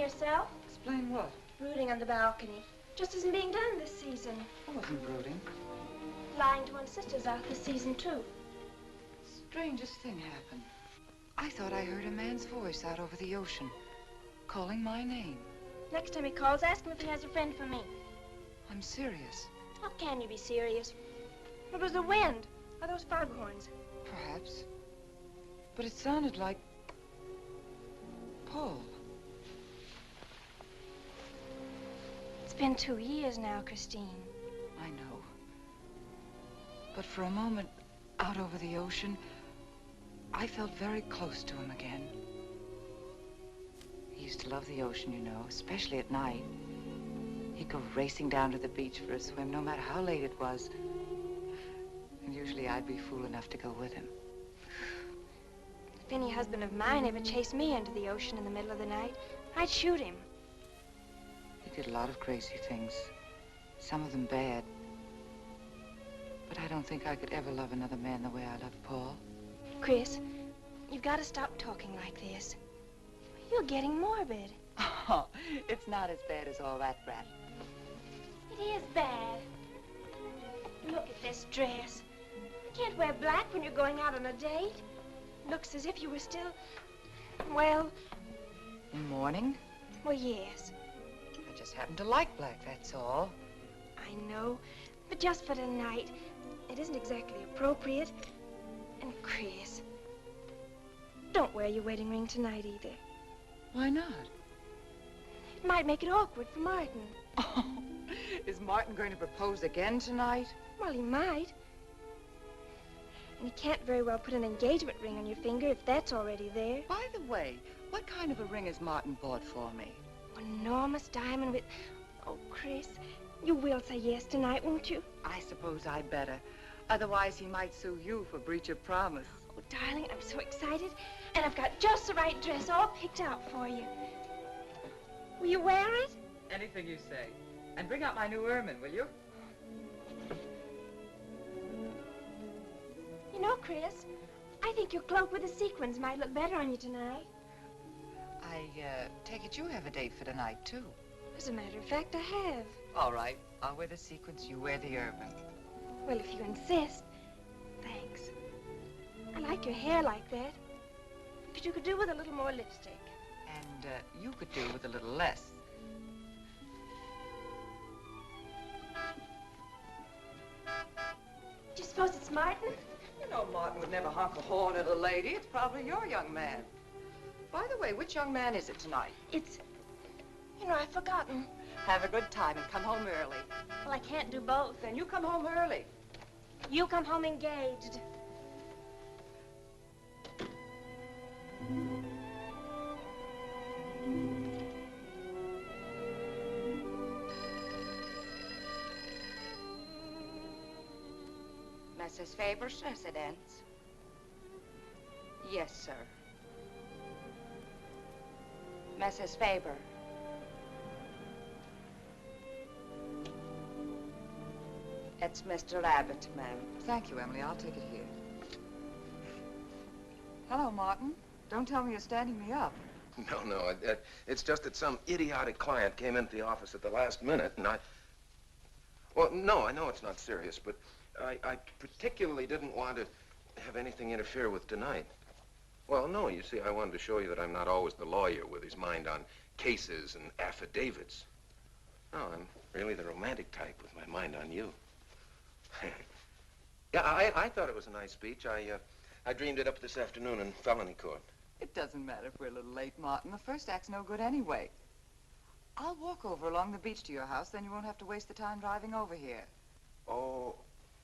yourself. Explain what? Brooding on the balcony. Just isn't being done this season. I wasn't brooding. Lying to one's sisters out this season, too. Strangest thing happened. I thought I heard a man's voice out over the ocean, calling my name. Next time he calls, ask him if he has a friend for me. I'm serious. How can you be serious? It was the wind, or those foghorns. Perhaps. But it sounded like Paul. It's been 2 years now, Christine. I know. But for a moment, out over the ocean, I felt very close to him again. He used to love the ocean, you know, especially at night. He'd go racing down to the beach for a swim, no matter how late it was. And usually I'd be fool enough to go with him. If any husband of mine ever chased me into the ocean in the middle of the night, I'd shoot him. He did a lot of crazy things, some of them bad. But I don't think I could ever love another man the way I love Paul. Chris, you've got to stop talking like this. You're getting morbid. Oh, it's not as bad as all that, Brat. It is bad. Look at this dress. You can't wear black when you're going out on a date. Looks as if you were still, well... In mourning? Well, yes. I just happen to like black, that's all. I know, but just for tonight, it isn't exactly appropriate. And Chris, don't wear your wedding ring tonight either. Why not? It might make it awkward for Martin. Oh, is Martin going to propose again tonight? Well, he might. And he can't very well put an engagement ring on your finger if that's already there. By the way, what kind of a ring has Martin bought for me? An enormous diamond with... Oh, Chris, you will say yes tonight, won't you? I suppose I'd better. Otherwise, he might sue you for breach of promise. Oh, darling, I'm so excited. And I've got just the right dress all picked out for you. Will you wear it? Anything you say. And bring out my new ermine, will you? You know, Chris, I think your cloak with the sequins might look better on you tonight. I take it you have a date for tonight, too. As a matter of fact, I have. All right. I'll wear the sequins, you wear the ermine. Well, if you insist. Thanks. I like your hair like that. But you could do with a little more lipstick. And you could do with a little less. Do you suppose it's Martin? You know Martin would never honk a horn at a lady. It's probably your young man. By the way, which young man is it tonight? It's... You know, I've forgotten. Have a good time and come home early. Well, I can't do both. Then you come home early. You come home engaged. Mrs. Faber's residence? Yes, sir. Mrs. Faber. It's Mr. Abbott, ma'am. Thank you, Emily. I'll take it here. Hello, Martin. Don't tell me you're standing me up. No, it's just that some idiotic client came into the office at the last minute, and Well, no, I know it's not serious, but I particularly didn't want to have anything interfere with tonight. Well, no, you see, I wanted to show you that I'm not always the lawyer with his mind on cases and affidavits. No, I'm really the romantic type with my mind on you. Yeah, I thought it was a nice speech. I dreamed it up this afternoon in felony court. It doesn't matter if we're a little late, Martin. The first act's no good anyway. I'll walk over along the beach to your house, then you won't have to waste the time driving over here. Oh,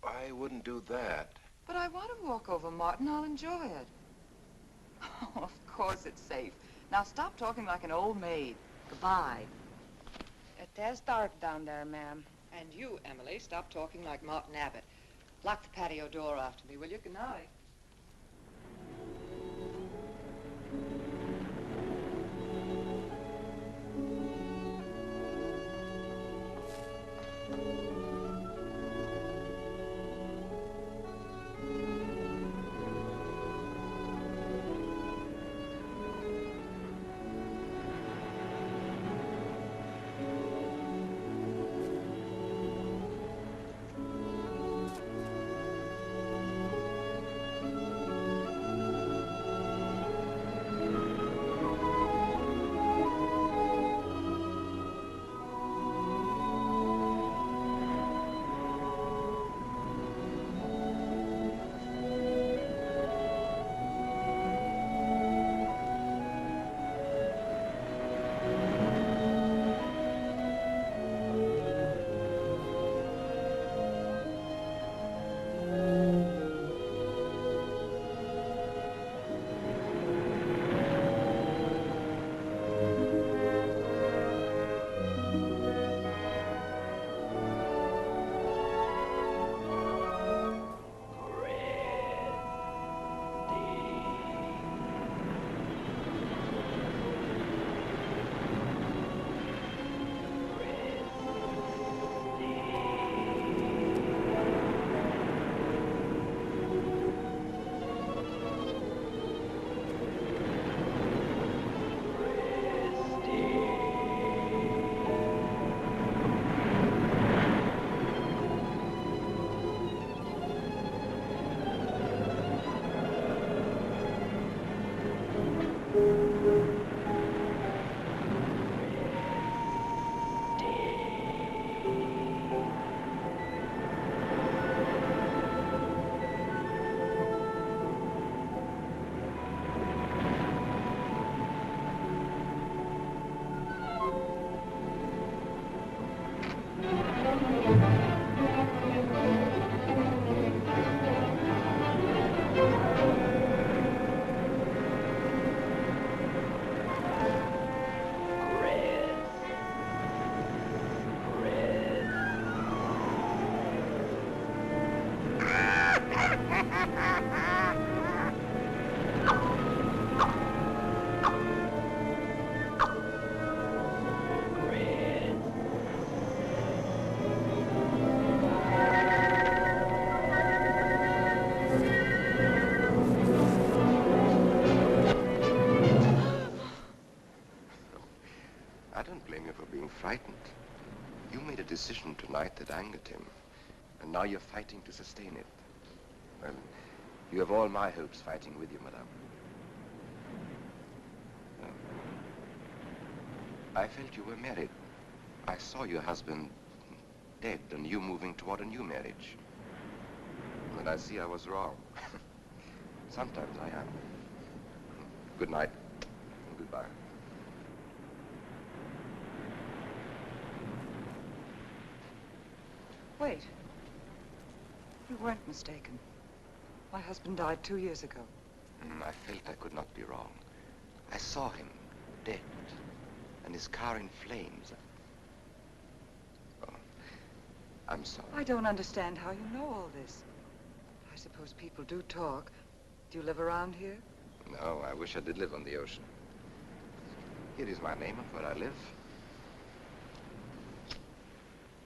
I wouldn't do that. But I want to walk over, Martin. I'll enjoy it. Oh, of course it's safe. Now stop talking like an old maid. Goodbye. It is dark down there, ma'am. And you, Emily, stop talking like Martin Abbott. Lock the patio door after me, will you? Good night. I don't blame you for being frightened. You made a decision tonight that angered him, and now you're fighting to sustain it. Well, you have all my hopes fighting with you, madame. I felt you were married. I saw your husband dead and you moving toward a new marriage. And I see I was wrong. Sometimes I am. Good night and goodbye. Wait. You weren't mistaken. My husband died 2 years ago. I felt I could not be wrong. I saw him dead and his car in flames. Oh, I'm sorry. I don't understand how you know all this. I suppose people do talk. Do you live around here? No, I wish I did live on the ocean. Here is my name and where I live.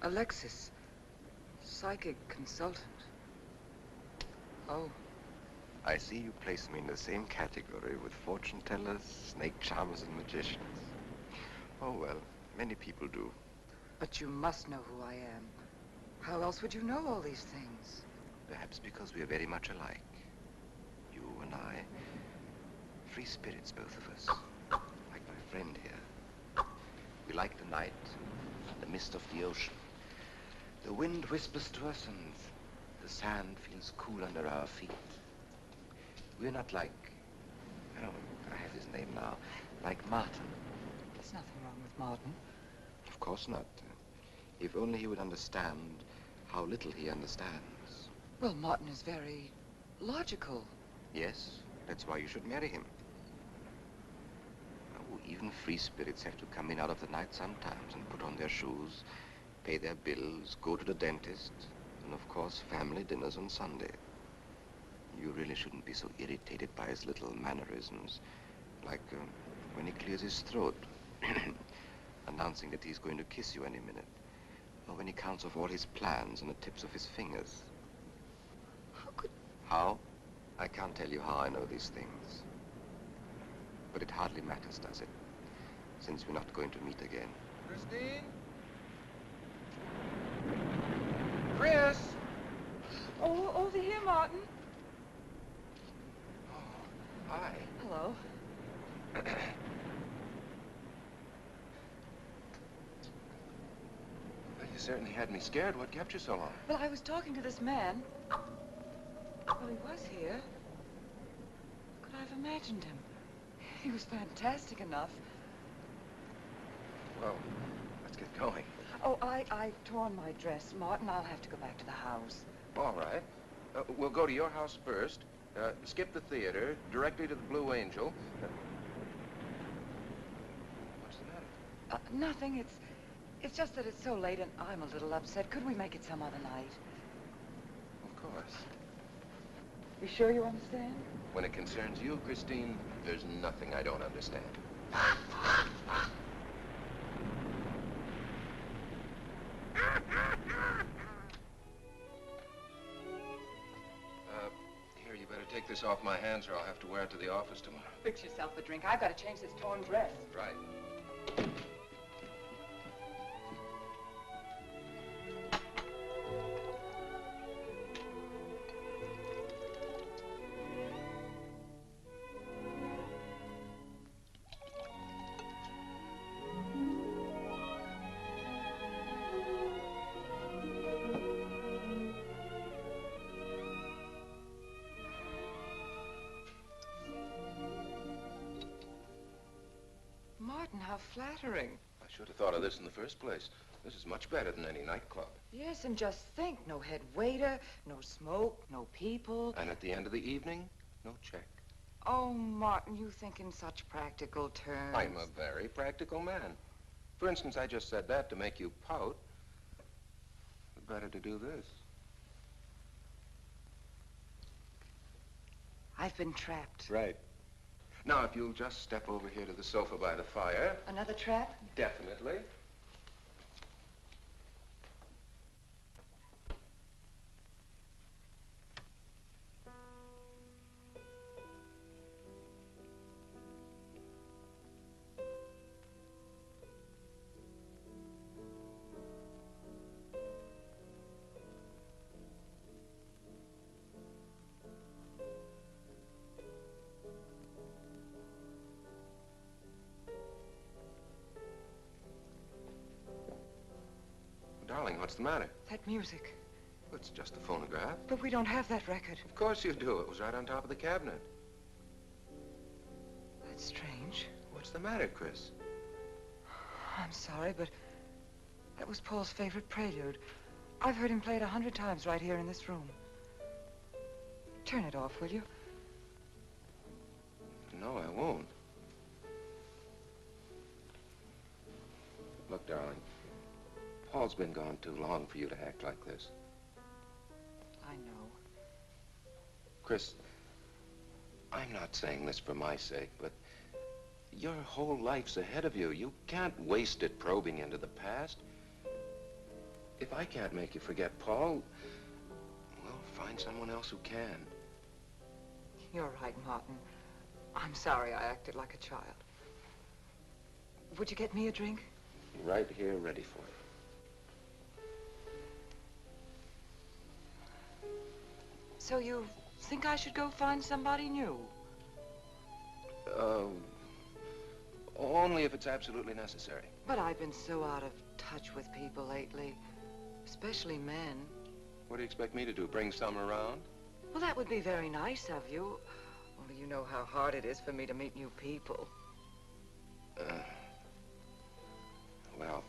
Alexis. Psychic consultant. Oh. I see you place me in the same category with fortune tellers, snake charmers, and magicians. Oh, well, many people do. But you must know who I am. How else would you know all these things? Perhaps because we are very much alike. You and I. Free spirits, both of us. Like my friend here. We like the night, the mist of the ocean. The wind whispers to us and the sand feels cool under our feet. We're not like, oh, I have his name now, like Martin. There's nothing wrong with Martin. Of course not. If only he would understand how little he understands. Well, Martin is very logical. Yes, that's why you should marry him. Oh, even free spirits have to come in out of the night sometimes and put on their shoes, pay their bills, go to the dentist, and of course, family dinners on Sunday. You really shouldn't be so irritated by his little mannerisms, like when he clears his throat, announcing that he's going to kiss you any minute, or when he counts off all his plans on the tips of his fingers. How could... How? I can't tell you how I know these things. But it hardly matters, does it? Since we're not going to meet again. Christine? Chris! Oh, over here, Martin. Hi. Hello. Well, you certainly had me scared. What kept you so long? Well, I was talking to this man. Well, he was here. Could I have imagined him? He was fantastic enough. Well, let's get going. Oh, I've torn my dress. Martin, I'll have to go back to the house. All right. We'll go to your house first. Skip the theater, directly to the Blue Angel. What's the matter? Nothing. It's just that it's so late and I'm a little upset. Could we make it some other night? Of course. You sure you understand? When it concerns you, Christine, there's nothing I don't understand. Here, you better take this off my hands or I'll have to wear it to the office tomorrow. Fix yourself a drink. I've got to change this torn dress. Right. flattering. I should have thought of this in the first place. This is much better than any nightclub. Yes, and just think, no head waiter, no smoke, no people. And at the end of the evening, no check. Oh, Martin, you think in such practical terms. I'm a very practical man. For instance, I just said that to make you pout. Better to do this. I've been trapped. Right. Now, if you'll just step over here to the sofa by the fire. Another trap? Definitely. Darling, what's the matter? That music. It's just a phonograph. But we don't have that record. Of course you do. It was right on top of the cabinet. That's strange. What's the matter, Chris? I'm sorry, but that was Paul's favorite prelude. I've heard him play it 100 times right here in this room. Turn it off, will you? No, I won't. Look, darling. Paul's been gone too long for you to act like this. I know. Chris, I'm not saying this for my sake, but your whole life's ahead of you. You can't waste it probing into the past. If I can't make you forget Paul, well, find someone else who can. You're right, Martin. I'm sorry I acted like a child. Would you get me a drink? Right here, ready for you. So you think I should go find somebody new? Only if it's absolutely necessary. But I've been so out of touch with people lately, especially men. What do you expect me to do, bring some around? Well, that would be very nice of you. Only you know how hard it is for me to meet new people. Well,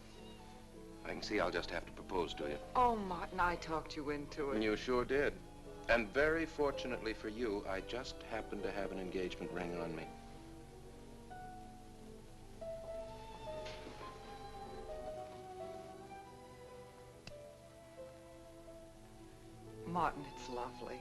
I can see I'll just have to propose to you. Oh, Martin, I talked you into it. And you sure did. And very fortunately for you, I just happened to have an engagement ring on me. Martin, it's lovely.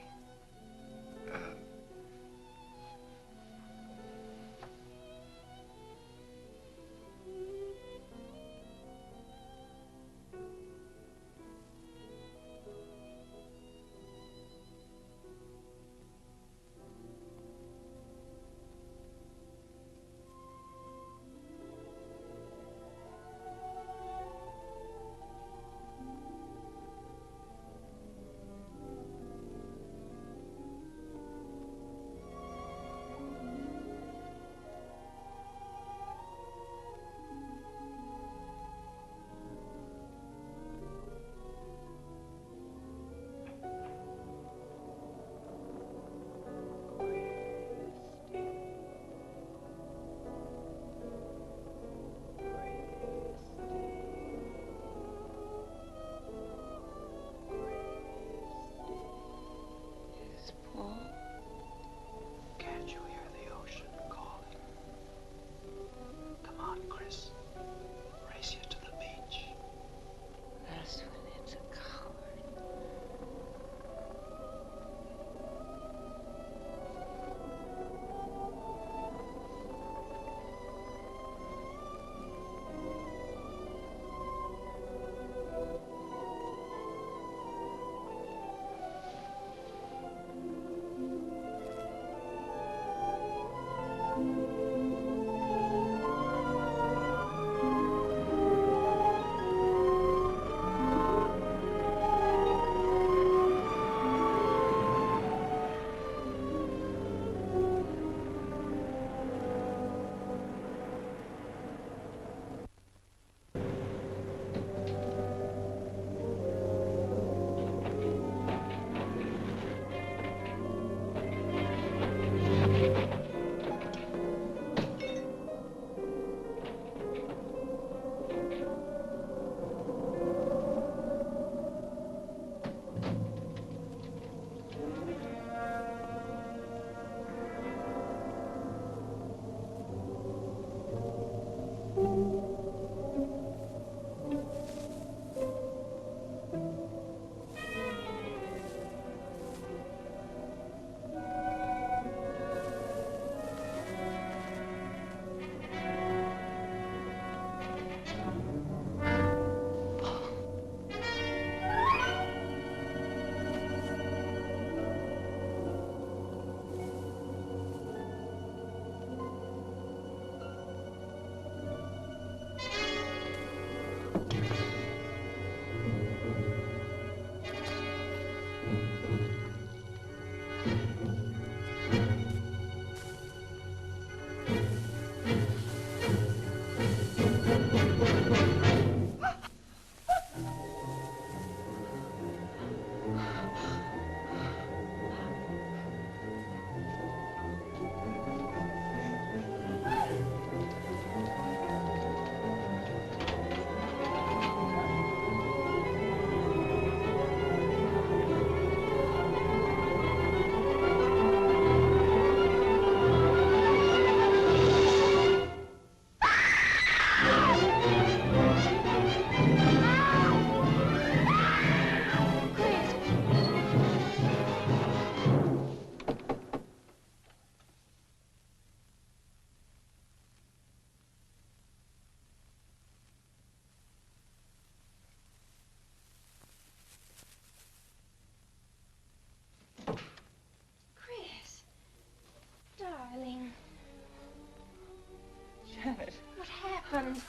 happened?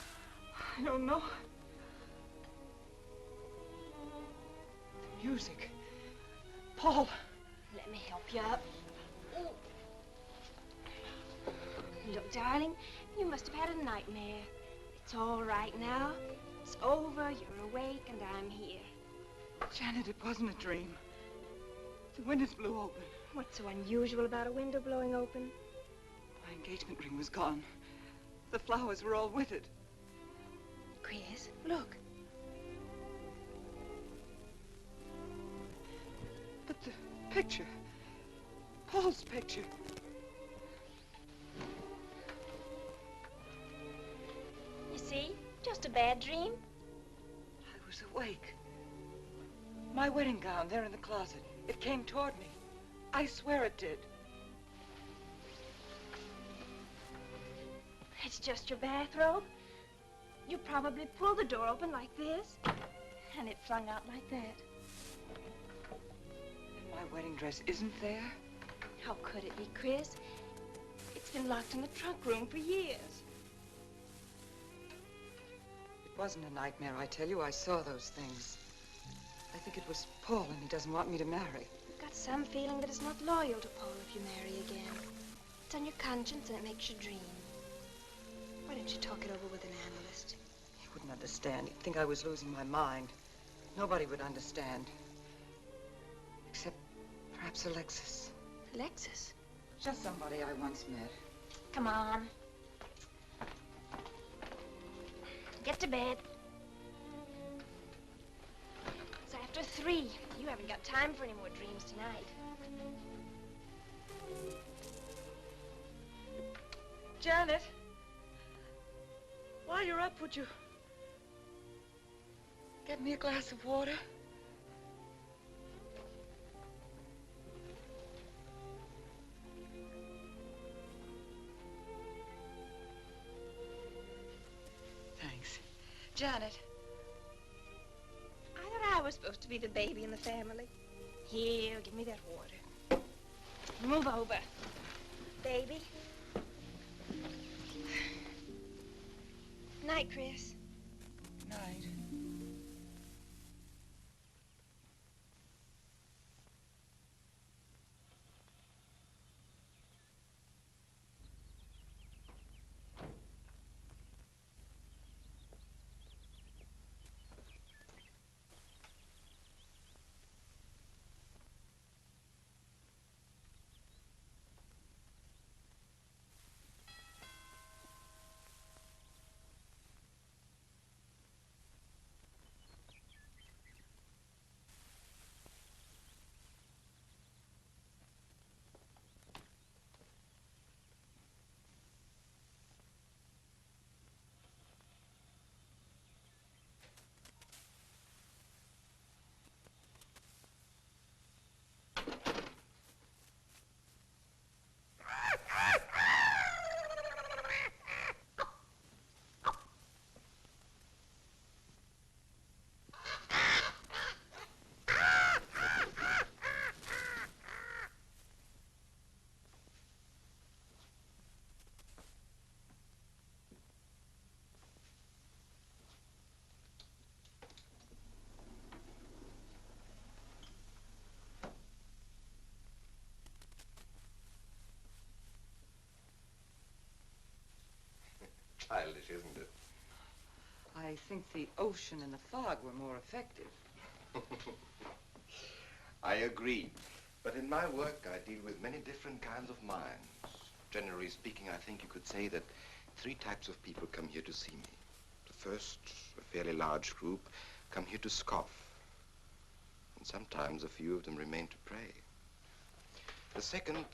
I don't know. The music. Paul. Let me help you up. Look, darling, you must have had a nightmare. It's all right now. It's over, you're awake, and I'm here. Janet, it wasn't a dream. The windows blew open. What's so unusual about a window blowing open? My engagement ring was gone. The flowers were all with it. Chris, look. But the picture. Paul's picture. You see? Just a bad dream. I was awake. My wedding gown there in the closet. It came toward me. I swear it did. It's just your bathrobe. You probably pulled the door open like this, and it flung out like that. And my wedding dress isn't there? How could it be, Chris? It's been locked in the trunk room for years. It wasn't a nightmare, I tell you. I saw those things. I think it was Paul, and he doesn't want me to marry. I've got some feeling that it's not loyal to Paul if you marry again. It's on your conscience, and it makes you dream. Why don't you talk it over with an analyst? He wouldn't understand. He'd think I was losing my mind. Nobody would understand. Except perhaps Alexis. Alexis? Just somebody I once met. Come on. Get to bed. It's after 3. You haven't got time for any more dreams tonight. Janet, while you're up, would you get me a glass of water? Thanks. Janet. I thought I was supposed to be the baby in the family. Here, give me that water. Move over. Baby. Night, Chris. Night. Childish, isn't it? I think the ocean and the fog were more effective. I agree. But in my work, I deal with many different kinds of minds. Generally speaking, I think you could say that 3 types of people come here to see me. The first, a fairly large group, come here to scoff. And sometimes a few of them remain to pray. The second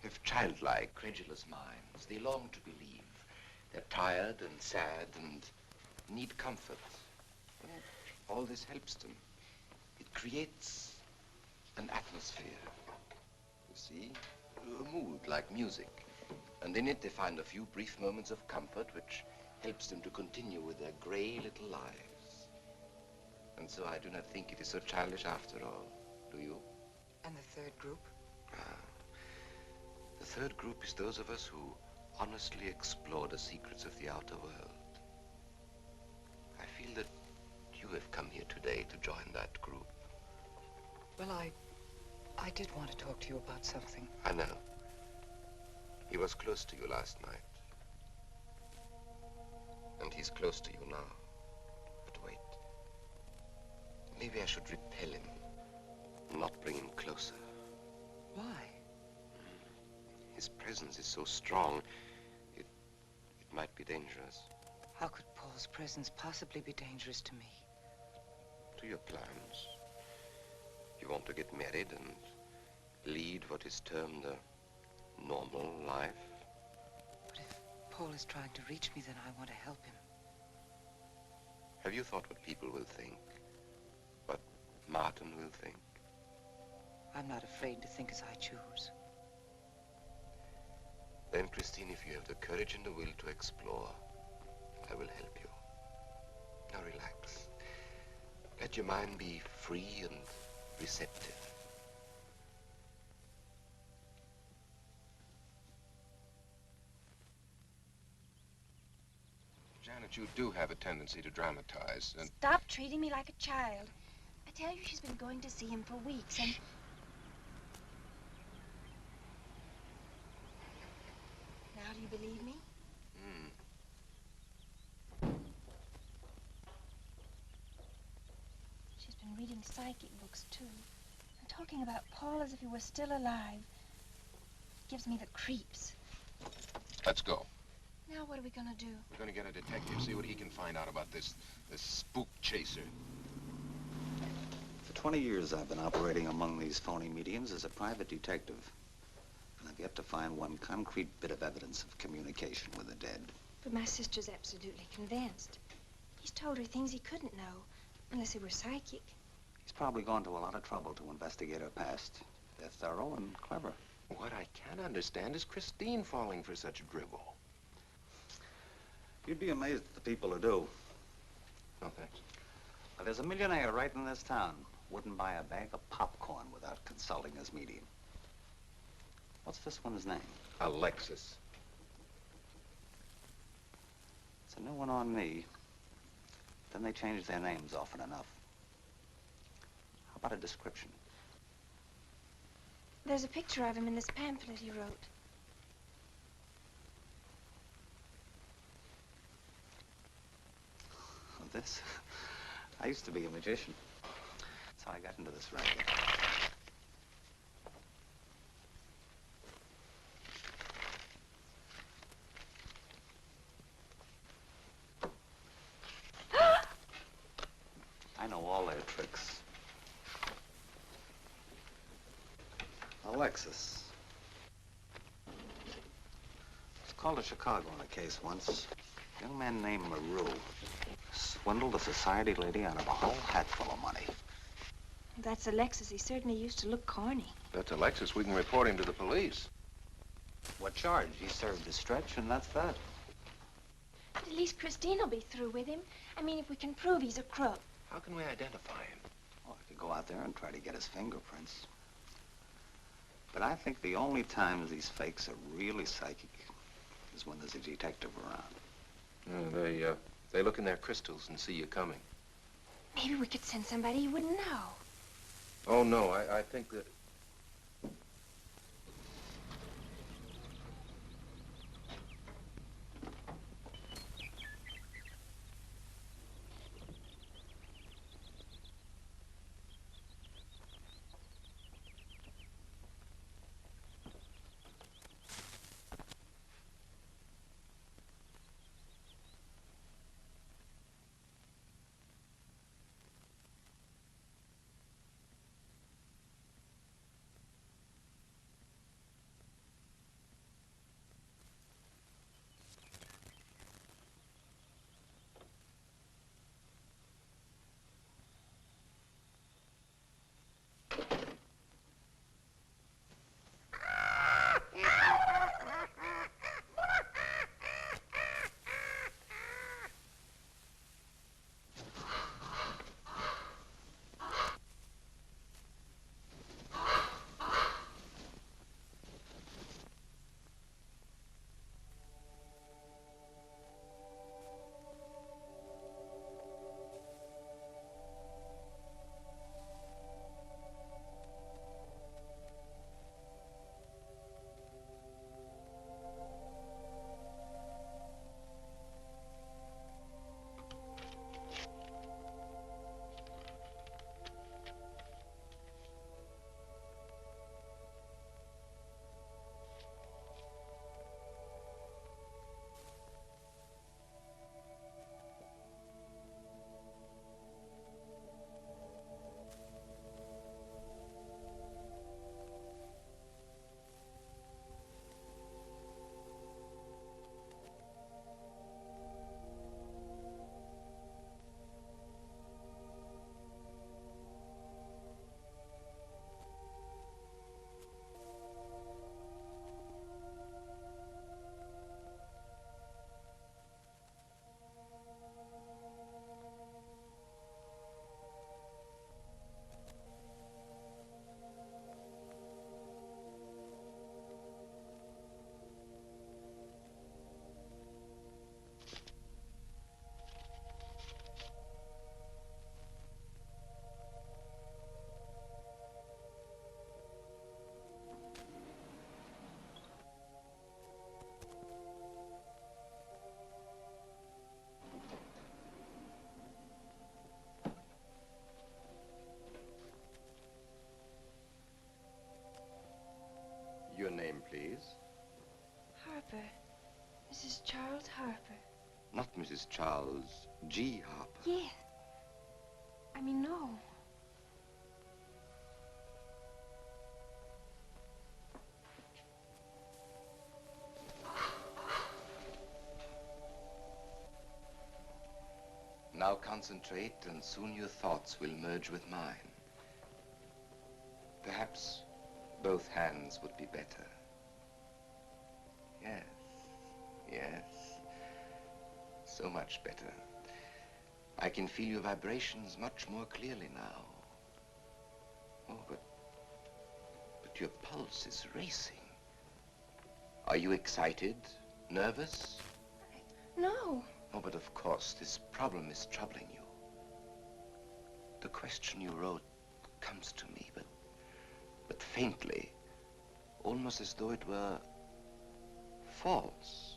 have childlike, credulous minds. They long to believe. They're tired and sad and need comfort. But all this helps them. It creates an atmosphere. You see? A mood like music. And in it they find a few brief moments of comfort which helps them to continue with their gray little lives. And so I do not think it is so childish after all. Do you? And the third group? The third group is those of us who honestly explore the secrets of the outer world. have come here today to join that group? Well, I did want to talk to you about something. I know. He was close to you last night. And he's close to you now. But wait. Maybe I should repel him, not bring him closer. Why? His presence is so strong, it might be dangerous. How could Paul's presence possibly be dangerous to me? To your plans. You want to get married and lead what is termed a normal life. But if Paul is trying to reach me, then I want to help him. Have you thought what people will think? What Martin will think? I'm not afraid to think as I choose. Then, Christine, if you have the courage and the will to explore, I will help you. Now relax. Let your mind be free and receptive. Janet, you do have a tendency to dramatize, and... Stop treating me like a child. I tell you, she's been going to see him for weeks, and... Now do you believe me? She's been reading psychic books, too. And talking about Paul as if he were still alive. It gives me the creeps. Let's go. Now what are we gonna do? We're gonna get a detective, see what he can find out about this spook chaser. For 20 years, I've been operating among these phony mediums as a private detective. And I've yet to find one concrete bit of evidence of communication with the dead. But my sister's absolutely convinced. He's told her things he couldn't know, unless he were psychic. He's probably gone to a lot of trouble to investigate her past. They're thorough and clever. What I can't understand is Christine falling for such drivel. You'd be amazed at the people who do. No, thanks. Well, there's a millionaire right in this town. Wouldn't buy a bag of popcorn without consulting his medium. What's this one's name? Alexis. It's a new one on me. Then they change their names often enough. How about a description? There's a picture of him in this pamphlet he wrote. This? I used to be a magician. That's how I got into this racket. I know all their tricks. Alexis. I was called to Chicago on a case once. A young man named Maru swindled a society lady out of a whole hatful of money. That's Alexis. He certainly used to look corny. That's Alexis. We can report him to the police. What charge? He served his stretch, and that's that. But at least Christine will be through with him. I mean, if we can prove he's a crook. How can we identify him? Well, I could go out there and try to get his fingerprints. But I think the only times these fakes are really psychic is when there's a detective around. They look in their crystals and see you coming. Maybe we could send somebody you wouldn't know. Oh, no, I think that... please? Harper. Mrs. Charles Harper. Not Mrs. Charles G. Harper. Yeah. I mean, no. Now concentrate, and soon your thoughts will merge with mine. Perhaps both hands would be better. Yes, yes. So much better. I can feel your vibrations much more clearly now. Oh, but your pulse is racing. Are you excited? Nervous? No. Oh, but of course, this problem is troubling you. The question you wrote comes to me, but faintly, almost as though it were false.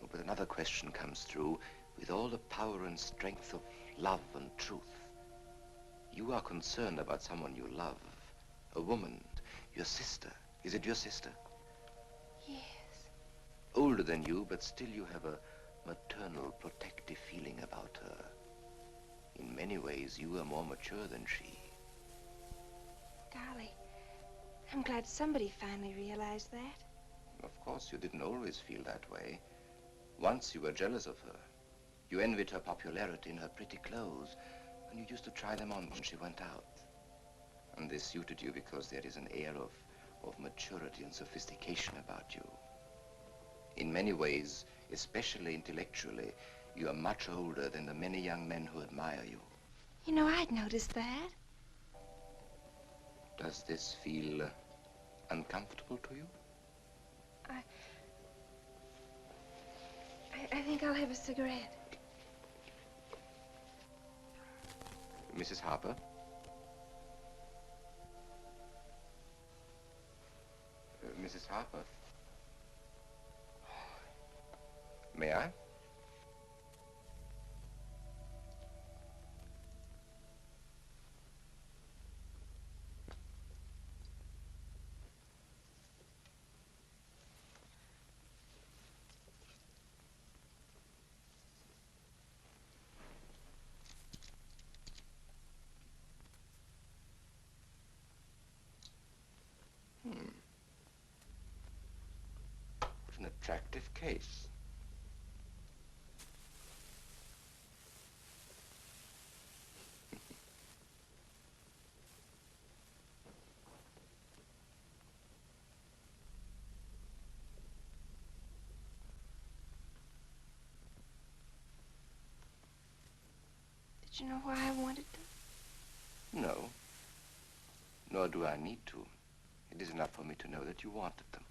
Oh, but another question comes through with all the power and strength of love and truth. You are concerned about someone you love, a woman, your sister. Is it your sister? Yes. Older than you, but still you have a maternal, protective feeling about her. In many ways, you are more mature than she. Golly, I'm glad somebody finally realized that. Of course, you didn't always feel that way. Once you were jealous of her. You envied her popularity in her pretty clothes, and you used to try them on when she went out. And this suited you because there is an air of maturity and sophistication about you. In many ways, especially intellectually, you are much older than the many young men who admire you. You know, I'd noticed that. Does this feel uncomfortable to you? I think I'll have a cigarette. Mrs. Harper? Mrs. Harper? May I? What an attractive case. Did you know why I wanted them? No. Nor do I need to. It is enough for me to know that you wanted them.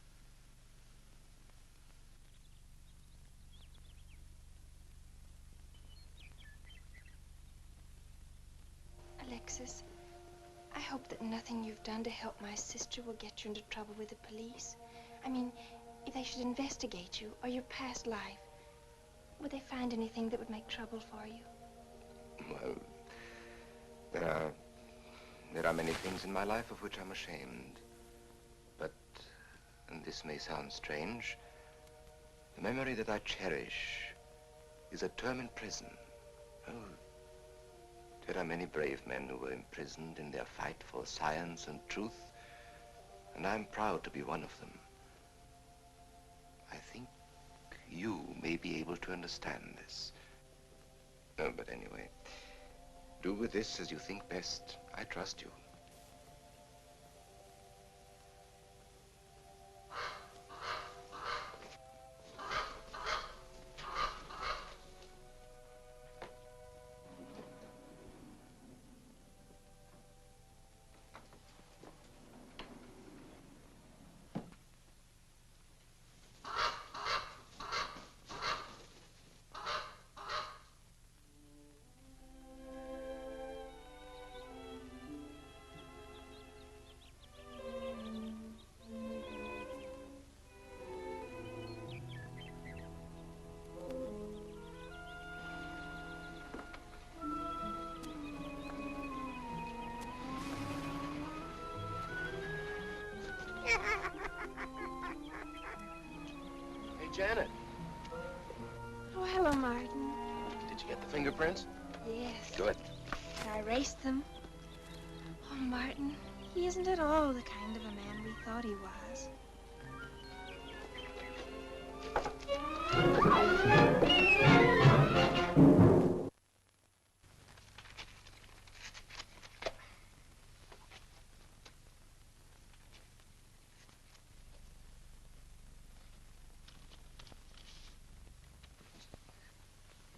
Alexis, I hope that nothing you've done to help my sister will get you into trouble with the police. I mean, if they should investigate you or your past life, would they find anything that would make trouble for you? Well, there are many things in my life of which I'm ashamed. But, and this may sound strange, the memory that I cherish is a term in prison. Oh, there are many brave men who were imprisoned in their fight for science and truth, and I'm proud to be one of them. I think you may be able to understand this. But anyway, do with this as you think best. I trust you. Janet. Oh, hello, Martin. Did you get the fingerprints? Yes. Good. I erased them. Oh, Martin, he isn't at all the kind of a man we thought he was.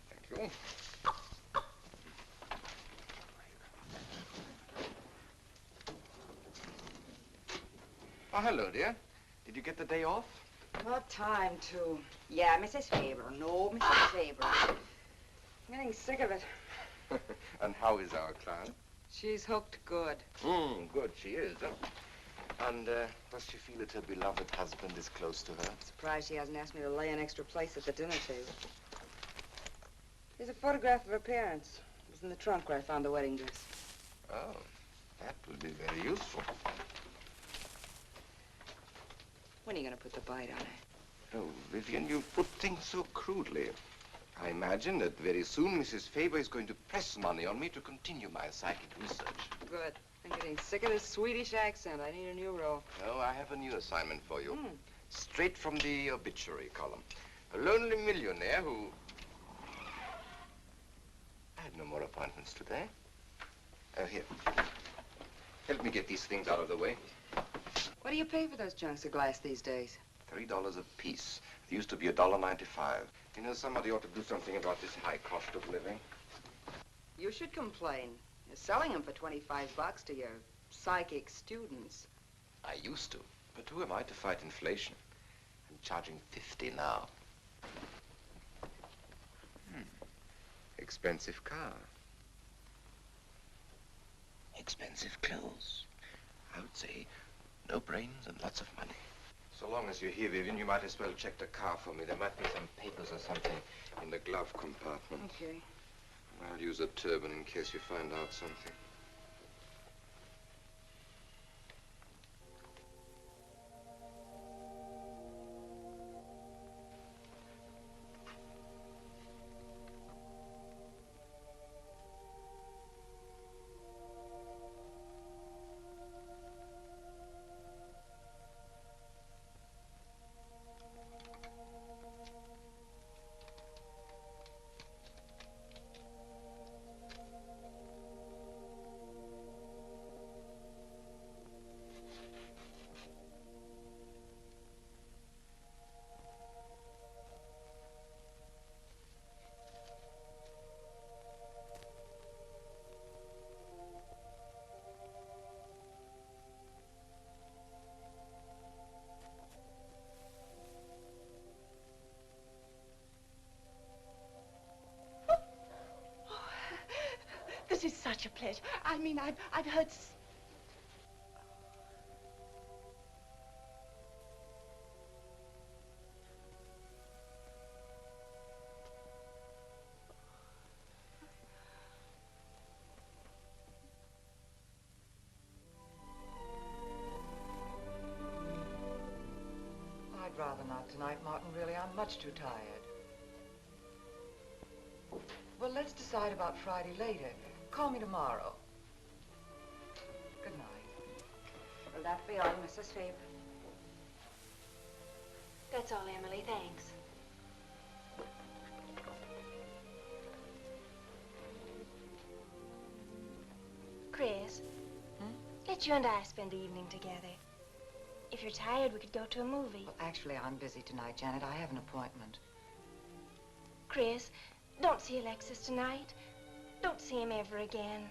Thank you. Oh, hello, dear. Did you get the day off? What time to? Yeah, Mrs. Faber. No, Mrs. Faber. I'm getting sick of it. And how is our client? She's hooked good. Good, she is. And does she feel that her beloved husband is close to her? Surprised she hasn't asked me to lay an extra place at the dinner table. Here's a photograph of her parents. It was in the trunk where I found the wedding dress. Oh, that will be very useful. When are you going to put the bite on it? Oh, Vivian, you put things so crudely. I imagine that very soon Mrs. Faber is going to press money on me to continue my psychic research. Good. I'm getting sick of this Swedish accent. I need a new role. Oh, I have a new assignment for you. Straight from the obituary column. A lonely millionaire who... I had no more appointments today. Here. Help me get these things out of the way. What do you pay for those chunks of glass these days? $3 a piece. It used to be $1.95. You know, somebody ought to do something about this high cost of living. You should complain. You're selling them for 25 bucks to your psychic students. I used to. But who am I to fight inflation? I'm charging 50 now. Expensive car. Expensive clothes. I would say no brains and lots of money. So long as you're here, Vivian, you might as well check the car for me. There might be some papers or something in the glove compartment. Okay. I'll use a turban in case you find out something. This is such a pleasure. I mean, I've heard... I'd rather not tonight, Martin, really. I'm much too tired. Well, let's decide about Friday later. Call me tomorrow. Good night. Will that be all, Mrs. Faber? That's all, Emily. Thanks. Chris, let you and I spend the evening together. If you're tired, we could go to a movie. Well, actually, I'm busy tonight, Janet. I have an appointment. Chris, don't see Alexis tonight. Don't see him ever again.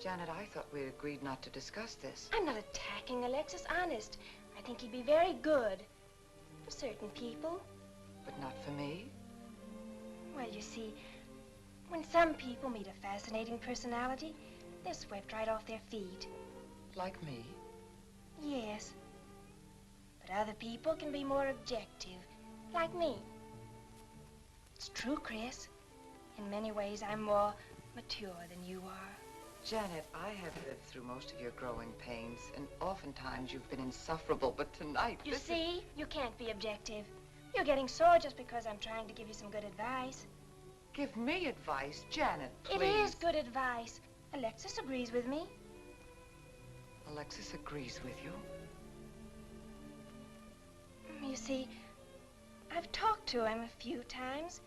Janet, I thought we agreed not to discuss this. I'm not attacking Alexis, honest. I think he'd be very good for certain people. But not for me? Well, you see, when some people meet a fascinating personality, they're swept right off their feet. Like me? Yes. But other people can be more objective, like me. It's true, Chris. In many ways, I'm more mature than you are. Janet, I have lived through most of your growing pains, and oftentimes you've been insufferable, but tonight, You see, you can't be objective. You're getting sore just because I'm trying to give you some good advice. Give me advice, Janet, please. It is good advice. Alexis agrees with me. Alexis agrees with you? You see, I've talked to him a few times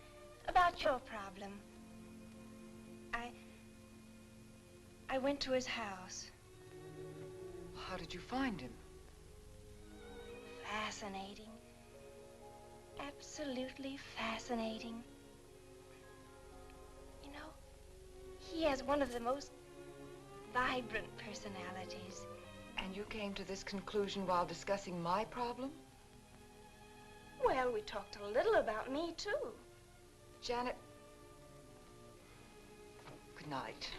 about your problem. I went to his house. How did you find him? Fascinating. Absolutely fascinating. You know, he has one of the most vibrant personalities. And you came to this conclusion while discussing my problem? Well, we talked a little about me, too. Janet, good night.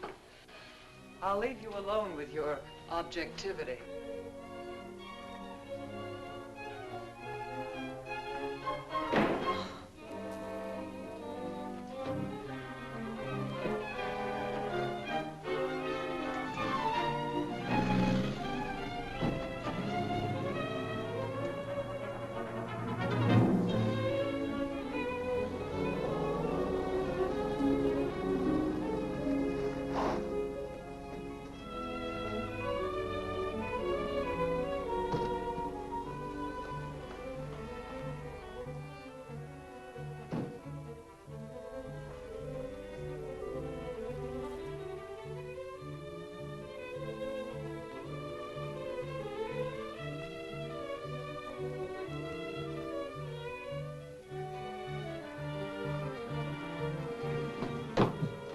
I'll leave you alone with your objectivity.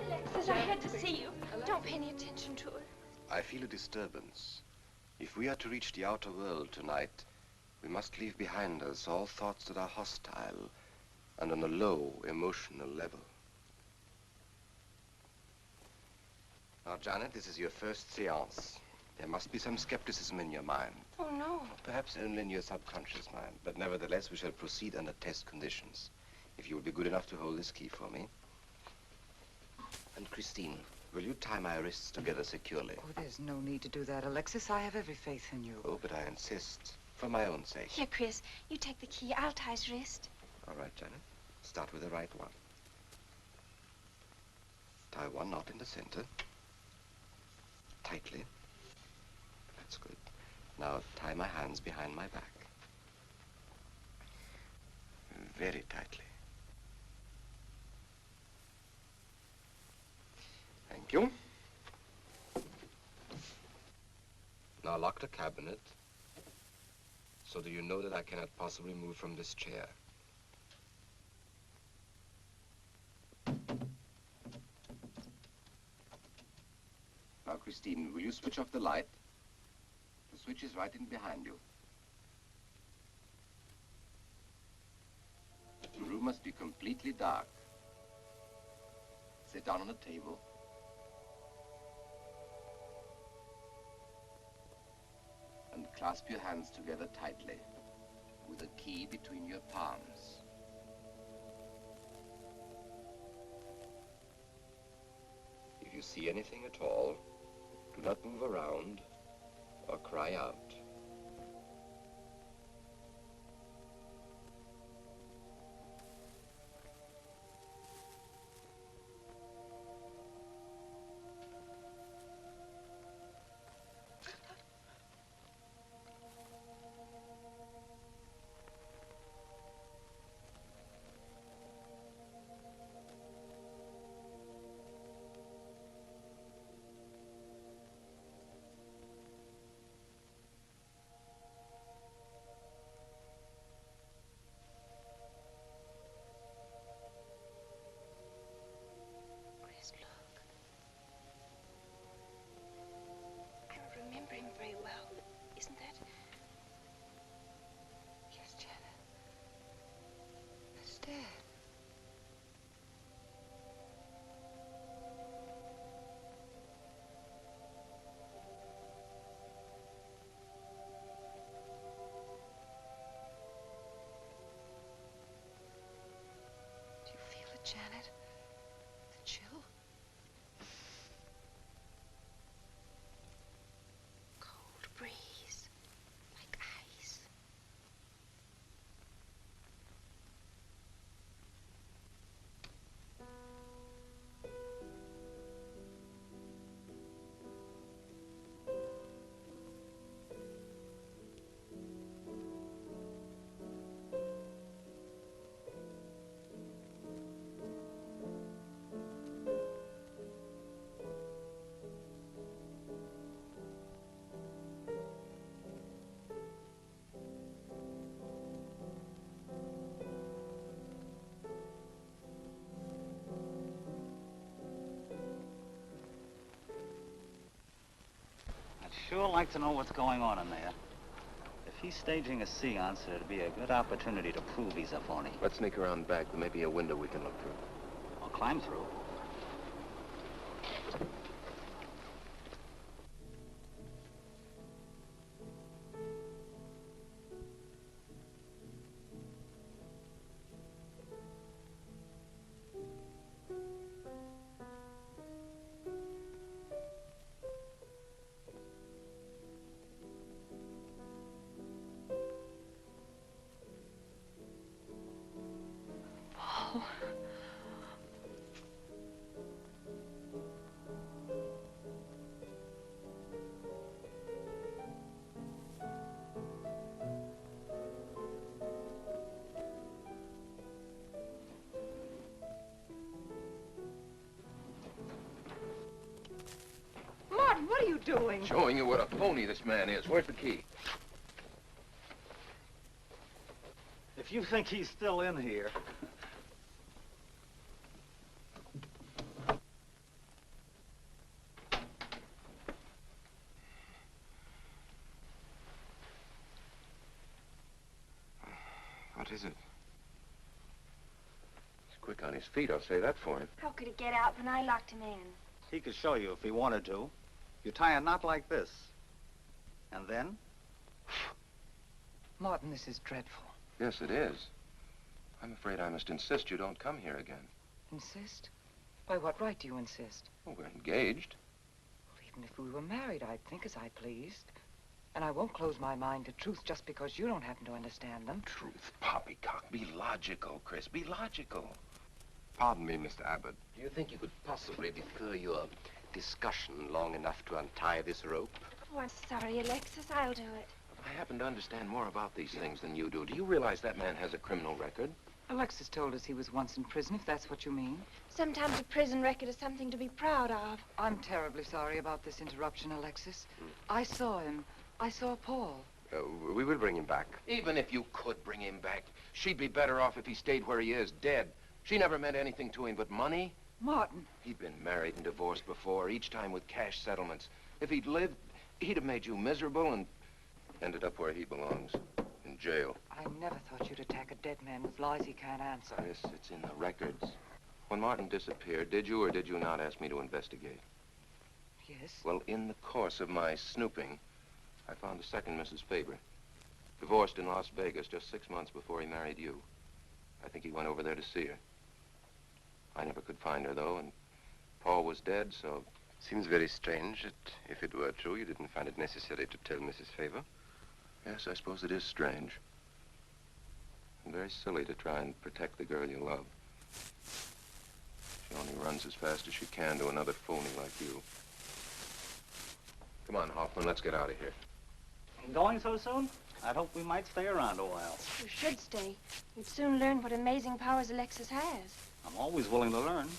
Alexis, I had to see you. Don't pay any attention to her. I feel a disturbance. If we are to reach the outer world tonight, we must leave behind us all thoughts that are hostile and on a low emotional level. Now, Janet, this is your first seance. There must be some skepticism in your mind. Oh, no. Perhaps only in your subconscious mind, but nevertheless, we shall proceed under test conditions. If you will be good enough to hold this key for me. And Christine, will you tie my wrists together securely? Oh, there's no need to do that, Alexis. I have every faith in you. Oh, but I insist, for my own sake. Here, Chris, you take the key. I'll tie his wrist. All right, Janet. Start with the right one. Tie one knot in the center. Tightly. That's good. Now tie my hands behind my back. Very tightly. Thank you. Now lock the cabinet so that you know that I cannot possibly move from this chair. Now, Christine, will you switch off the light? The switch is right in behind you. The room must be completely dark. Sit down on the table. And clasp your hands together tightly, with a key between your palms. If you see anything at all, do not move around or cry out. sure like to know what's going on in there. If he's staging a seance, it'd be a good opportunity to prove he's a phony. Let's sneak around back. There may be a window we can look through. I'll climb through. Martin, what are you doing? Showing you what a phony this man is. Where's the key? If you think he's still in here... What is it? He's quick on his feet, I'll say that for him. How could he get out when I locked him in? He could show you if he wanted to. You tie a knot like this. And then? Martin, this is dreadful. Yes, it is. I'm afraid I must insist you don't come here again. Insist? By what right do you insist? Well, we're engaged. Well, even if we were married, I'd think as I pleased. And I won't close my mind to truth just because you don't happen to understand them. Truth, poppycock. Be logical, Chris. Be logical. Pardon me, Mr. Abbott. Do you think you could possibly defer your discussion long enough to untie this rope? Oh, I'm sorry, Alexis. I'll do it. I happen to understand more about these things than you do. Do you realize that man has a criminal record? Alexis told us he was once in prison, if that's what you mean. Sometimes a prison record is something to be proud of. I'm terribly sorry about this interruption, Alexis. I saw him. I saw Paul. We will bring him back. Even if you could bring him back, she'd be better off if he stayed where he is, dead. She never meant anything to him but money. Martin. He'd been married and divorced before, each time with cash settlements. If he'd lived, he'd have made you miserable and ended up where he belongs, in jail. I never thought you'd attack a dead man with lies he can't answer. Yes, it's in the records. When Martin disappeared, did you or did you not ask me to investigate? Yes. Well, in the course of my snooping, I found a second Mrs. Faber, divorced in Las Vegas just 6 months before he married you. I think he went over there to see her. I never could find her, though, and Paul was dead, so... Seems very strange that if it were true, you didn't find it necessary to tell Mrs. Faber. Yes, I suppose it is strange. And very silly to try and protect the girl you love. She only runs as fast as she can to another phony like you. Come on, Hoffman, let's get out of here. Going so soon? I'd hope we might stay around a while. You should stay. You'd soon learn what amazing powers Alexis has. I'm always willing to learn.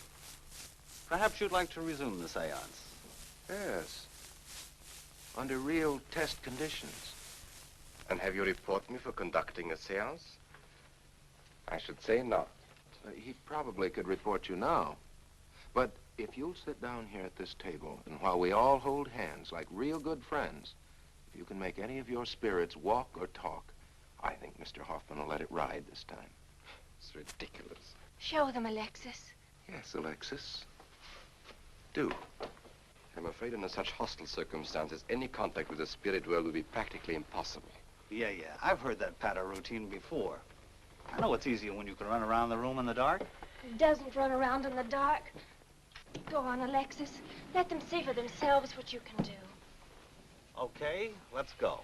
Perhaps you'd like to resume the seance. Yes. Under real test conditions. And have you reported me for conducting a seance? I should say not. He probably could report you now. But if you'll sit down here at this table, and while we all hold hands like real good friends, if you can make any of your spirits walk or talk, I think Mr. Hoffman will let it ride this time. It's ridiculous. Show them, Alexis. Yes, Alexis. Do. I'm afraid under such hostile circumstances, any contact with the spirit world would be practically impossible. Yeah. I've heard that patter routine before. I know it's easier when you can run around the room in the dark. Who doesn't run around in the dark? Go on, Alexis. Let them see for themselves what you can do. Okay, let's go.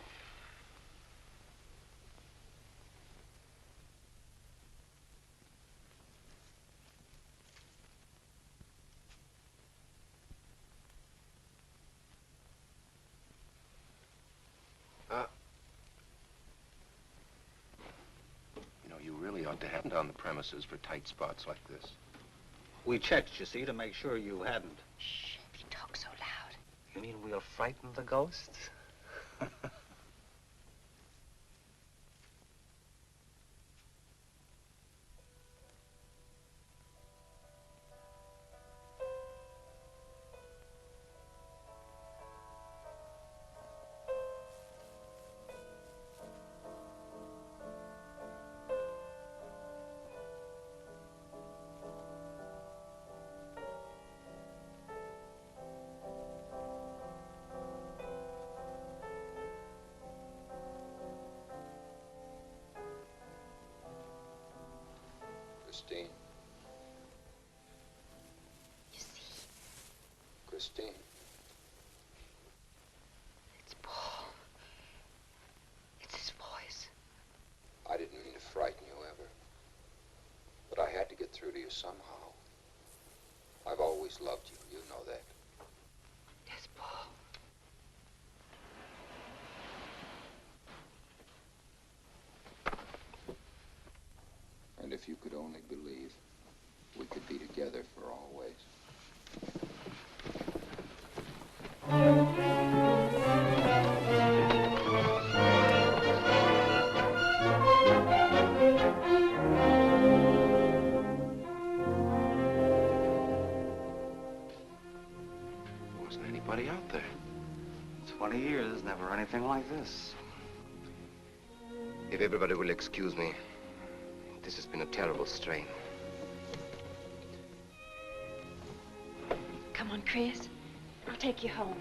You really ought to have on the premises for tight spots like this. We checked, you see, to make sure you hadn't. Shh, you talk so loud. You mean we'll frighten the ghosts? Christine. You see, Christine. it's Paul. It's his voice. I didn't mean to frighten you ever. But I had to get through to you somehow. I've always loved you. You know that. Yes, Paul. And if you could only believe, we could be together for always. Wasn't anybody out there. 20 years, never anything like this. If everybody will excuse me, this has been a terrible strain. Come on, Chris. I'll take you home.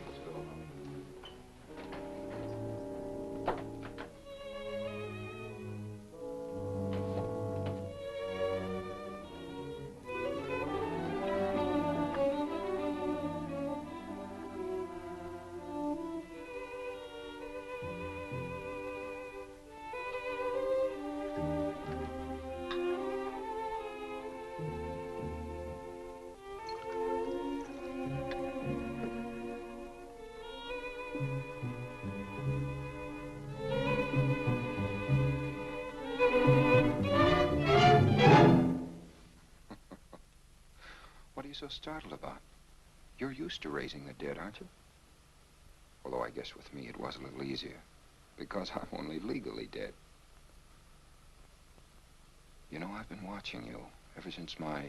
What are you so startled about? You're used to raising the dead, aren't you? Although I guess with me it was a little easier, because I'm only legally dead. You know, I've been watching you ever since my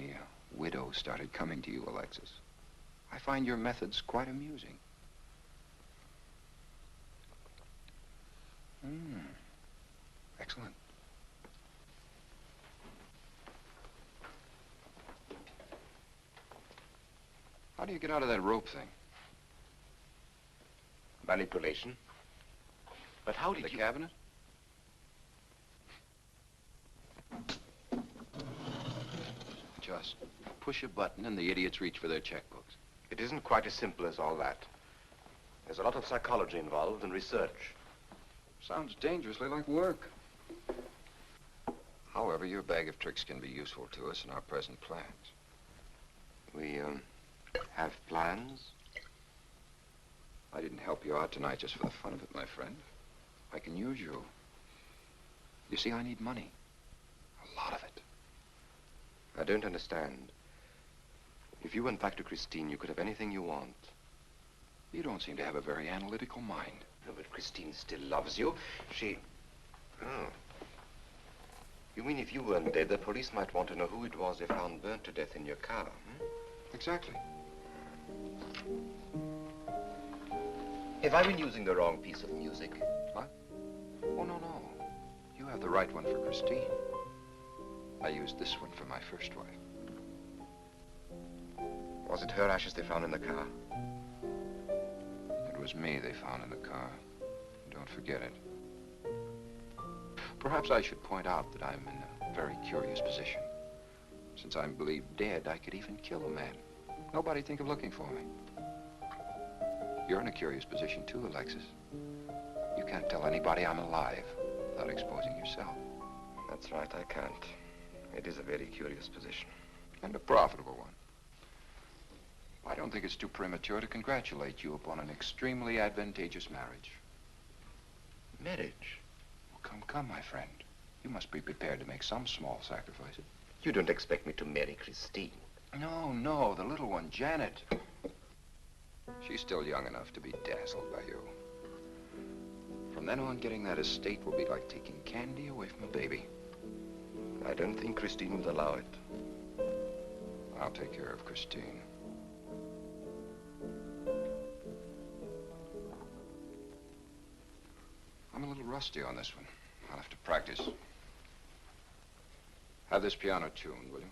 widow started coming to you, Alexis. I find your methods quite amusing. Excellent. How do you get out of that rope thing? Manipulation. But how did The you... cabinet? Just push a button and the idiots reach for their checkbooks. It isn't quite as simple as all that. There's a lot of psychology involved and research. Sounds dangerously like work. However, your bag of tricks can be useful to us in our present plans. We, have plans? I didn't help you out tonight just for the fun of it, my friend. I can use you. You see, I need money. A lot of it. I don't understand. If you went back to Christine, you could have anything you want. You don't seem to have a very analytical mind. No, but Christine still loves you. She... Oh. You mean if you weren't dead, the police might want to know who it was they found burnt to death in your car, hmm? Exactly. Have I been using the wrong piece of music? What? Oh, no, no. You have the right one for Christine. I used this one for my first wife. Was it her ashes they found in the car? It was me they found in the car. Don't forget it. Perhaps I should point out that I'm in a very curious position. Since I'm believed dead, I could even kill a man. Nobody'd think of looking for me. You're in a curious position too, Alexis. You can't tell anybody I'm alive without exposing yourself. That's right, I can't. It is a very curious position. And a profitable one. I don't think it's too premature to congratulate you upon an extremely advantageous marriage. Marriage? Well, come, my friend. You must be prepared to make some small sacrifices. You don't expect me to marry Christine? No, the little one, Janet. She's still young enough to be dazzled by you. From then on, getting that estate will be like taking candy away from a baby. I don't think Christine would allow it. I'll take care of Christine. I'm a little rusty on this one. I'll have to practice. Have this piano tuned, will you?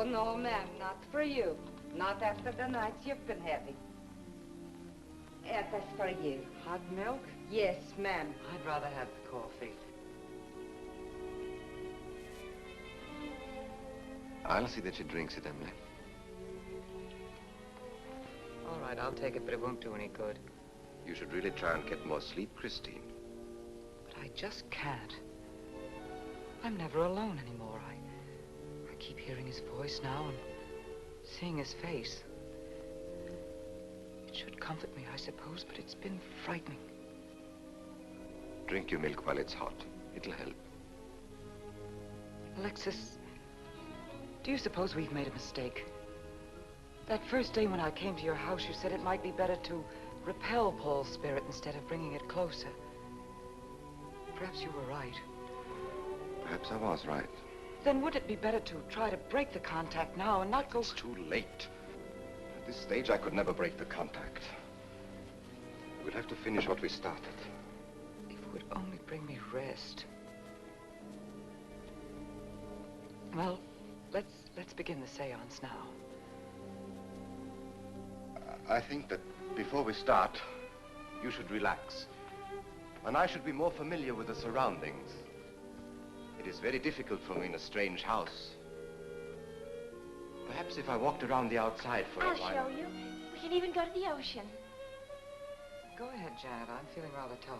Oh, no, ma'am, not for you. Not after the night you've been having. That's for you. Hot milk? Yes, ma'am. I'd rather have the coffee. I'll see that she drinks it, Emily. All right, I'll take it, but it won't do any good. You should really try and get more sleep, Christine. But I just can't. I'm never alone anymore. I keep hearing his voice now and seeing his face. It should comfort me, I suppose, but it's been frightening. Drink your milk while it's hot. It'll help. Alexis, do you suppose we've made a mistake? That first day when I came to your house, you said it might be better to repel Paul's spirit instead of bringing it closer. Perhaps you were right. Perhaps I was right. Then would it be better to try to break the contact now and not go... It's too late. At this stage, I could never break the contact. We'll have to finish what we started. If it would only bring me rest. Well, let's begin the seance now. I think that before we start, you should relax. And I should be more familiar with the surroundings. It is very difficult for me in a strange house. Perhaps if I walked around the outside for a while... I'll show you. We can even go to the ocean. Go ahead, Janet. I'm feeling rather tired.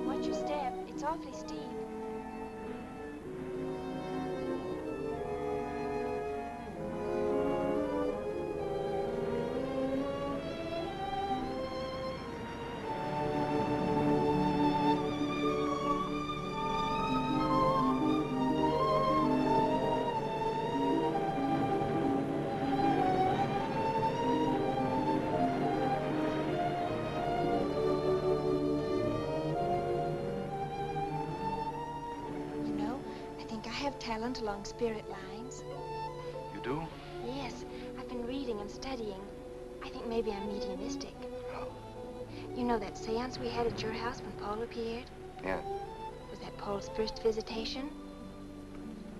Watch your step. It's awfully steep. You know, I think I have talent along spirit lines. You do? Yes, I've been reading and studying. I think maybe I'm mediumistic. Oh. You know that seance we had at your house when Paul appeared? Yeah. Was that Paul's first visitation?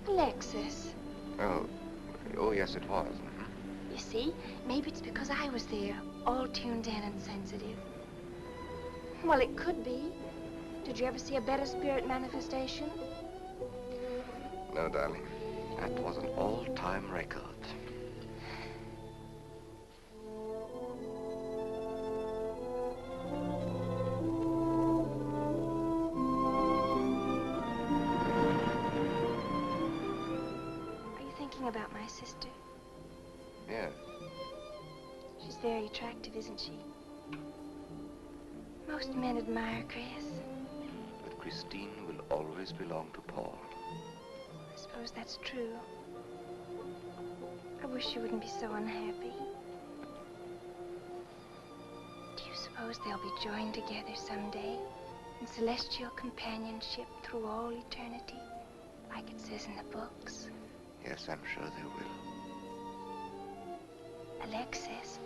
Alexis. Oh, yes, it was. Mhm. You see, maybe it's because I was there, all tuned in and sensitive. Well, it could be. Did you ever see a better spirit manifestation? No, darling. That was an all-time record. Are you thinking about my sister? Yeah. She's very attractive, isn't she? Most men admire Chris. But Christine will always belong to Paul. I suppose that's true. I wish she wouldn't be so unhappy. Do you suppose they'll be joined together someday in celestial companionship through all eternity, like it says in the books? Yes, I'm sure they will. Alexis,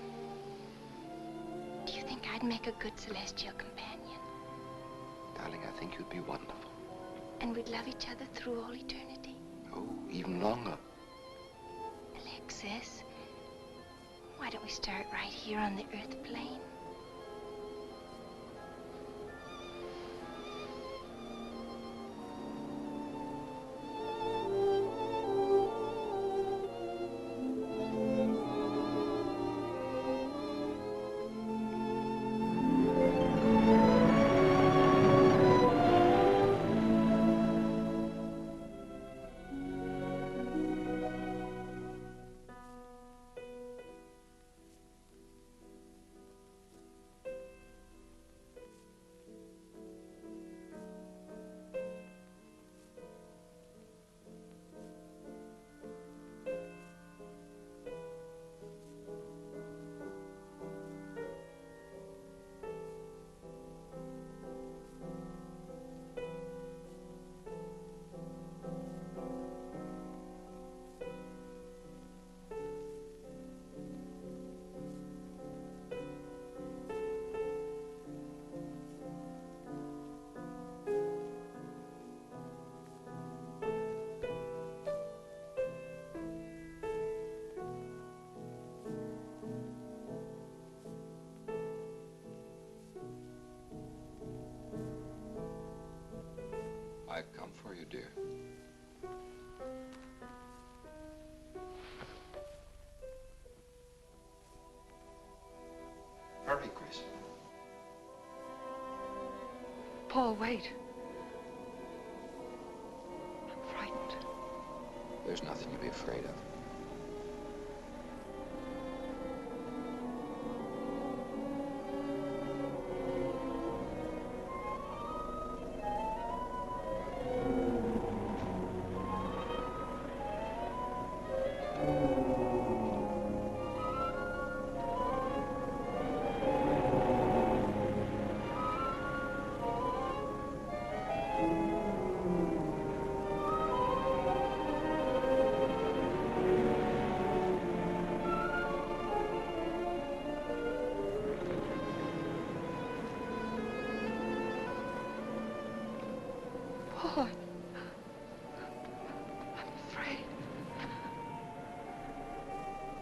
do you think I'd make a good celestial companion? Darling, I think you'd be wonderful. And we'd love each other through all eternity? Oh, even longer. Alexis, why don't we start right here on the earth plane? I've come for you, dear. Hurry, Chris. Paul, wait. I'm frightened. There's nothing to be afraid of. Paul, I'm afraid.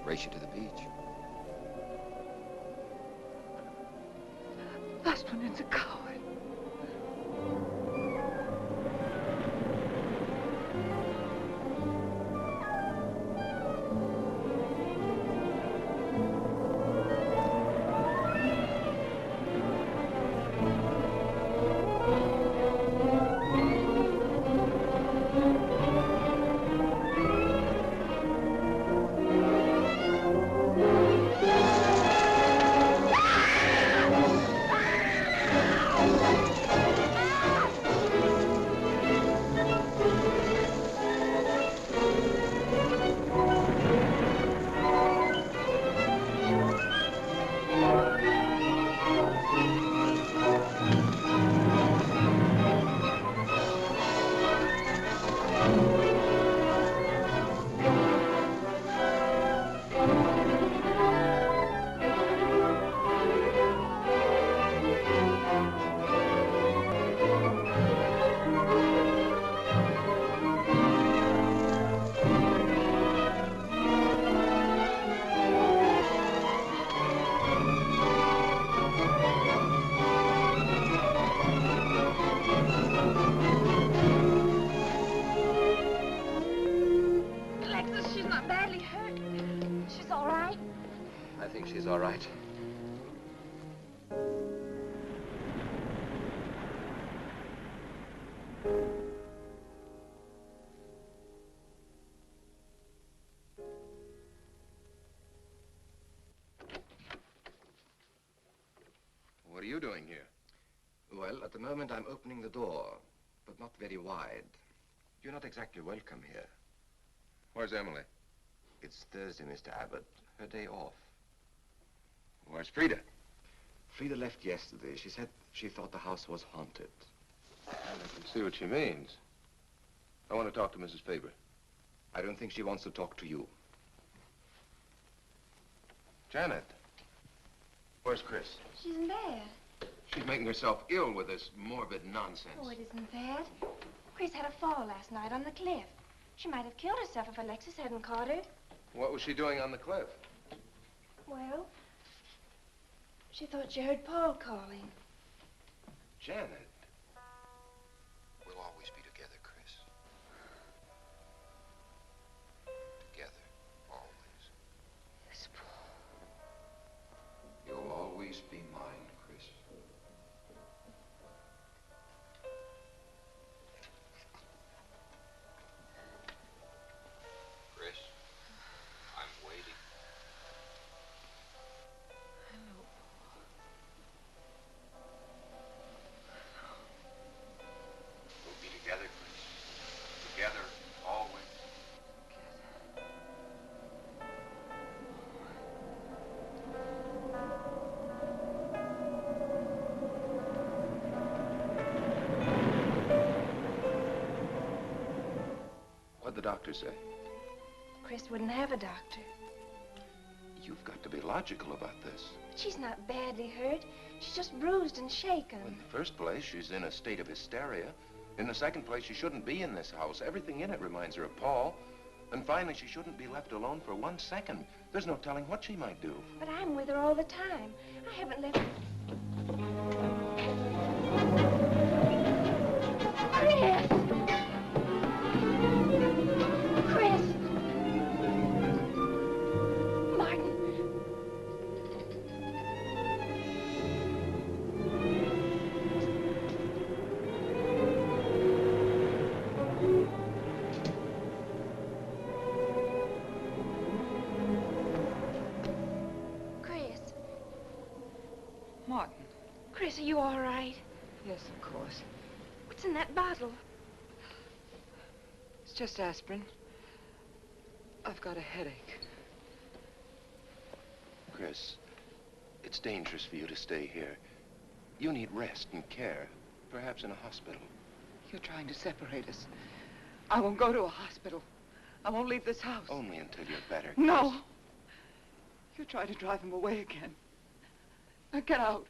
Race you to the beach. Last one is a coward. Alexis, she's not badly hurt. She's all right. I think she's all right. What are you doing here? Well, at the moment I'm opening the door, but not very wide. You're not exactly welcome here. Where's Emily? It's Thursday, Mr. Abbott. Her day off. Where's Frida? Frida left yesterday. She said she thought the house was haunted. I can see what she means. I want to talk to Mrs. Faber. I don't think she wants to talk to you. Janet. Where's Chris? She's in bed. She's making herself ill with this morbid nonsense. Oh, it isn't that. Chris had a fall last night on the cliff. She might have killed herself if Alexis hadn't caught her. What was she doing on the cliff? Well, she thought she heard Paul calling. Janet. We'll always be together, Chris. Together, always. Yes, Paul. You'll always be mine, Chris. Chris, I'm waiting. I know, Paul. We'll be together, Chris. Together, always. What'd the doctor say? Chris wouldn't have a doctor. You've got to be logical about this. But she's not badly hurt. She's just bruised and shaken. In the first place, she's in a state of hysteria. In the second place, she shouldn't be in this house. Everything in it reminds her of Paul. And finally, she shouldn't be left alone for 1 second. There's no telling what she might do. But I'm with her all the time. I haven't left... Chris! Martin. Chris, are you all right? Yes, of course. What's in that bottle? It's just aspirin. I've got a headache. Chris, it's dangerous for you to stay here. You need rest and care, perhaps in a hospital. You're trying to separate us. I won't go to a hospital. I won't leave this house. Only until you're better, Chris. No. You're trying to drive him away again. Now get out.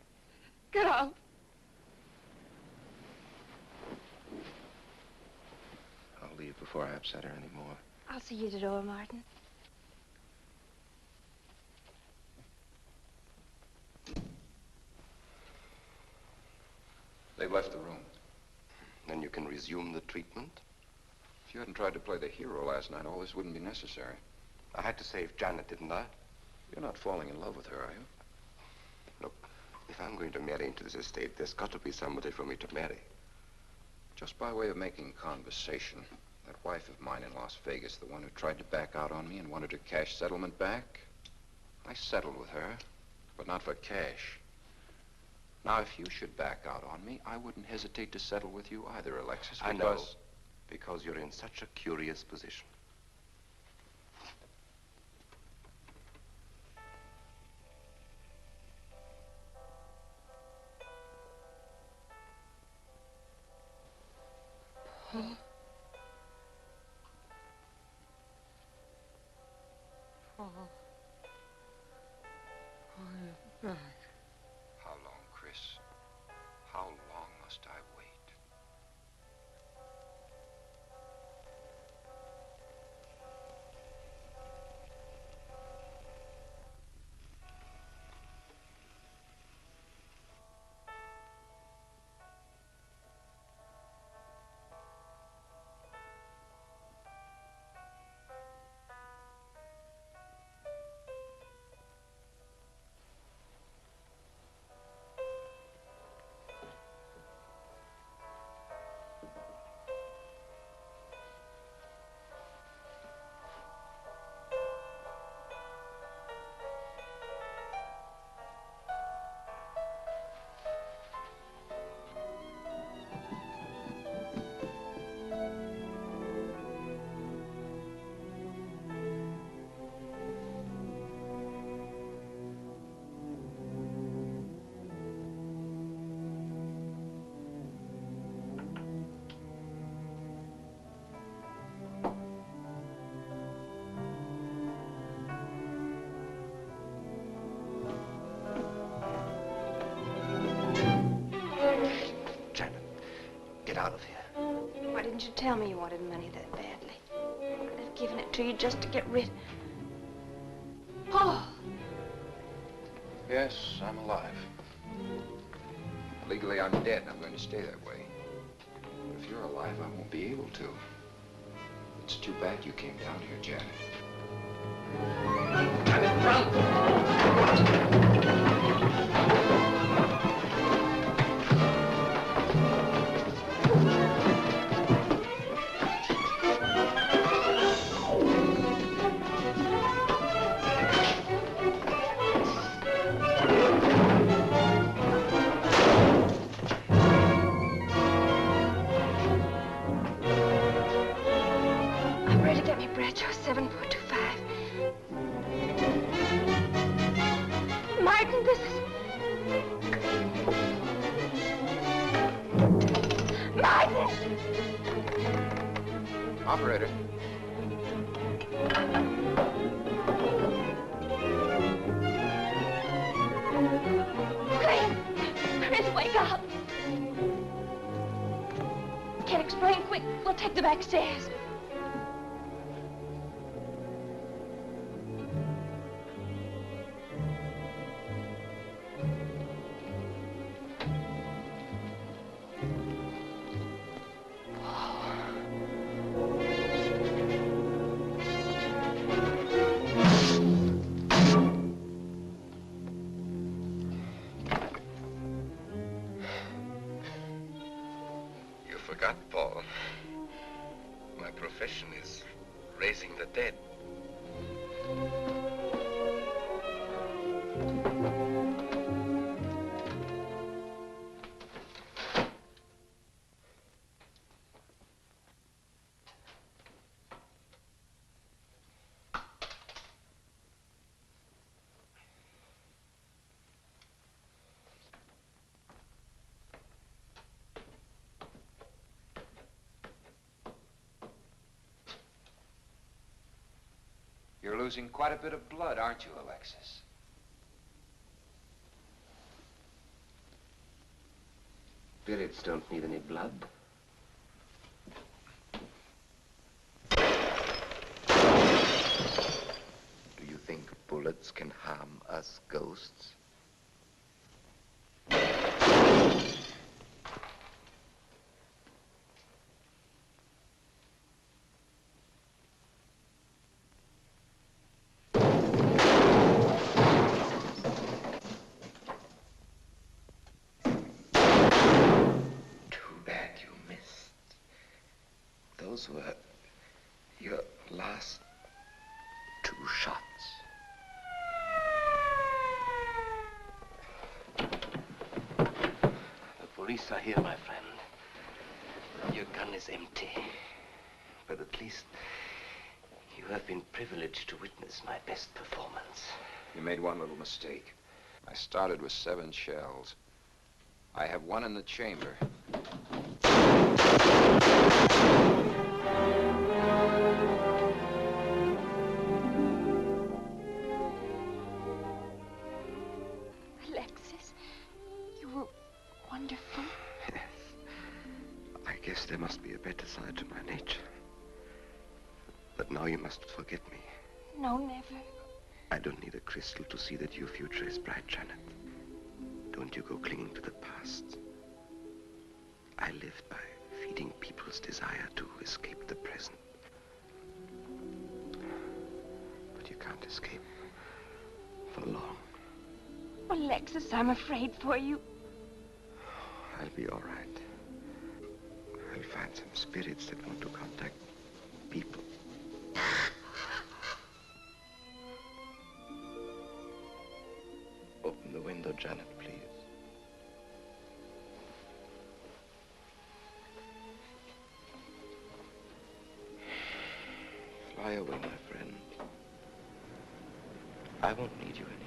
Get out. I'll leave before I upset her anymore. I'll see you at the door, Martin. They've left the room. Then you can resume the treatment? If you hadn't tried to play the hero last night, all this wouldn't be necessary. I had to save Janet, didn't I? You're not falling in love with her, are you? Look, if I'm going to marry into this estate, there's got to be somebody for me to marry. Just by way of making conversation, that wife of mine in Las Vegas, the one who tried to back out on me and wanted her cash settlement back, I settled with her, but not for cash. Now, if you should back out on me, I wouldn't hesitate to settle with you either, Alexis, I because... know, because you're in such a curious position. Paul. Paul. Paul, you're back. How long, Chris? How long must I wait? Out of here. Why didn't you tell me you wanted money that badly? I could have given it to you just to get rid... Paul! Yes, I'm alive. Legally, I'm dead, and I'm going to stay that way. But if you're alive, I won't be able to. It's too bad you came down here, Janet. Janet, run! Operator. Chris, wake up. Can't explain. Quick, we'll take the back stairs. Forgot, Paul. My profession is raising the dead. losing quite a bit of blood, aren't you, Alexis? Spirits don't need any blood. Do you think bullets can harm us ghosts? Those were your last 2 shots. The police are here, my friend. Your gun is empty. But at least you have been privileged to witness my best performance. You made one little mistake. I started with 7 shells. I have 1 in the chamber. Alexis, you were wonderful. Yes. I guess there must be a better side to my nature. But now you must forget me. No, never. I don't need a crystal to see that your future is bright, Janet. Don't you go clinging to the past. I lived by feeding people's desire to escape the present. But you can't escape for long. Oh, Alexis, I'm afraid for you. I'll be all right. I'll find some spirits that want to contact people. Open the window, Janet, please. Fly away, my friend. I won't need you anymore.